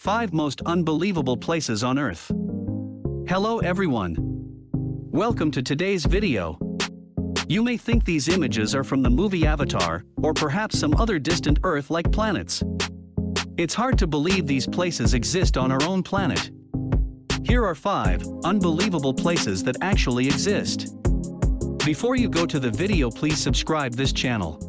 5 most unbelievable places on Earth. Hello everyone. Welcome to today's video. You may think these images are from the movie Avatar, or perhaps some other distant Earth-like planets. It's hard to believe these places exist on our own planet. Here are 5 unbelievable places that actually exist. Before you go to the video, please subscribe this channel.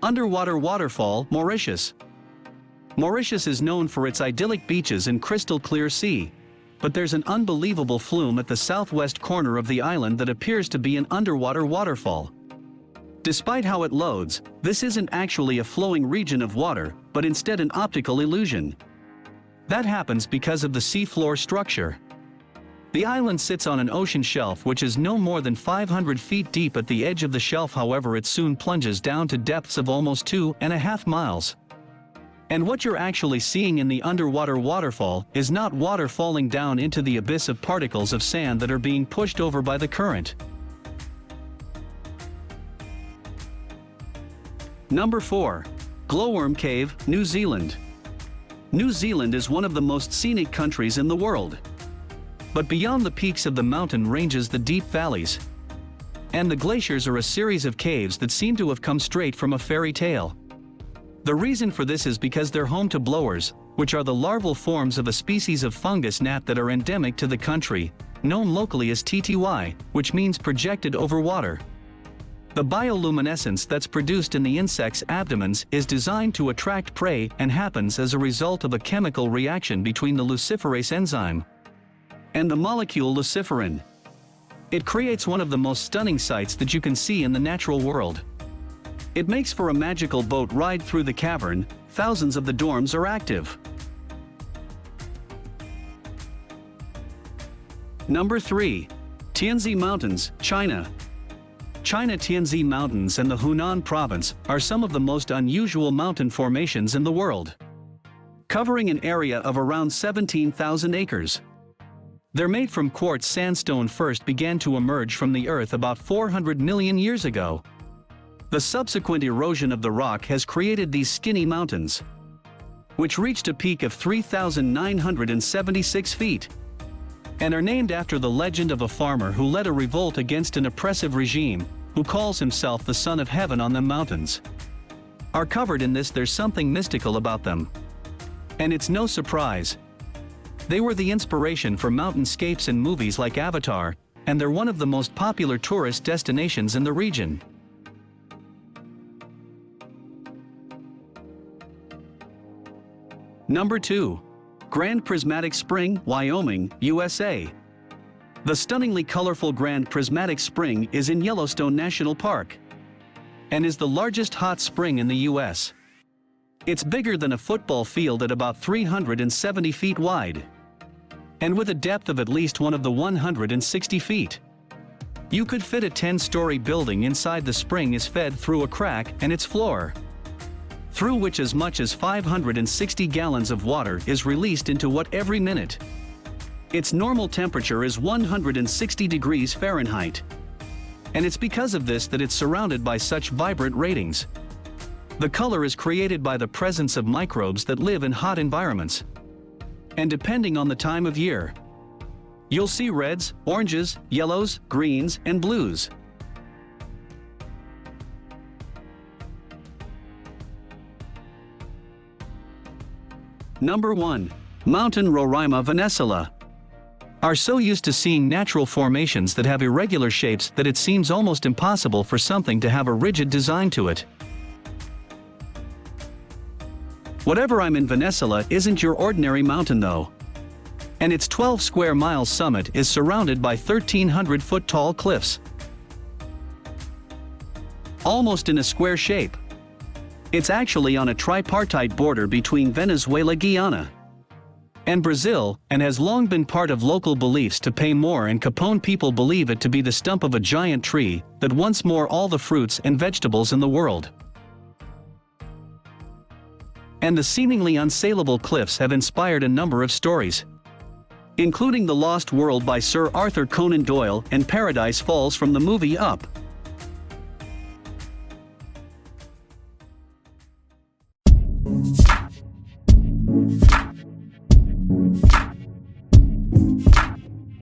Underwater waterfall, Mauritius. Mauritius is known for its idyllic beaches and crystal clear sea, but there's an unbelievable flume at the southwest corner of the island that appears to be an underwater waterfall. Despite how it loads, this isn't actually a flowing region of water, but instead an optical illusion. That happens because of the seafloor structure. The island sits on an ocean shelf which is no more than 500 feet deep at the edge of the shelf. However, it soon plunges down to depths of almost 2.5 miles. And what you're actually seeing in the underwater waterfall is not water falling down into the abyss of particles of sand that are being pushed over by the current. Number 4. Glowworm Cave, New Zealand. New Zealand is one of the most scenic countries in the world. But beyond the peaks of the mountain ranges the deep valleys. And the glaciers are a series of caves that seem to have come straight from a fairy tale. The reason for this is because they're home to blowers, which are the larval forms of a species of fungus gnat that are endemic to the country, known locally as TTY, which means projected over water. The bioluminescence that's produced in the insects' abdomens is designed to attract prey and happens as a result of a chemical reaction between the luciferase enzyme and the molecule luciferin. It creates one of the most stunning sights that you can see in the natural world. It makes for a magical boat ride through the cavern. Thousands of the dorms are active. Number 3. Tianzi Mountains, China. China Tianzi Mountains and the Hunan Province are some of the most unusual mountain formations in the world, covering an area of around 17,000 acres. They're made from quartz sandstone, first began to emerge from the earth about 400 million years ago. The subsequent erosion of the rock has created these skinny mountains, which reached a peak of 3,976 feet, and are named after the legend of a farmer who led a revolt against an oppressive regime, who calls himself the Son of Heaven. On the mountains are covered in this. There's something mystical about them. And it's no surprise. They were the inspiration for mountainscapes in movies like Avatar, and they're one of the most popular tourist destinations in the region. Number 2. Grand Prismatic Spring, Wyoming, USA. The stunningly colorful Grand Prismatic Spring is in Yellowstone National Park and is the largest hot spring in the U.S. It's bigger than a football field at about 370 feet wide, and with a depth of at least one of the 160 feet. You could fit a 10-story building inside. The spring is fed through a crack in its floor, through which as much as 560 gallons of water is released into what every minute. Its normal temperature is 160 degrees Fahrenheit. And it's because of this that it's surrounded by such vibrant ratings. The color is created by the presence of microbes that live in hot environments. And depending on the time of year, you'll see reds, oranges, yellows, greens, and blues. Number 1. Mountain Roraima, Venezuela. Are so used to seeing natural formations that have irregular shapes that it seems almost impossible for something to have a rigid design to it. Whatever I'm in Venezuela isn't your ordinary mountain though. And its 12 square miles summit is surrounded by 1,300-foot tall cliffs, almost in a square shape. It's actually on a tripartite border between Venezuela, Guyana, and Brazil, and has long been part of local beliefs to pay more, and Capone people believe it to be the stump of a giant tree that once more all the fruits and vegetables in the world. And the seemingly unsaleable cliffs have inspired a number of stories, including The Lost World by Sir Arthur Conan Doyle and Paradise Falls from the movie Up.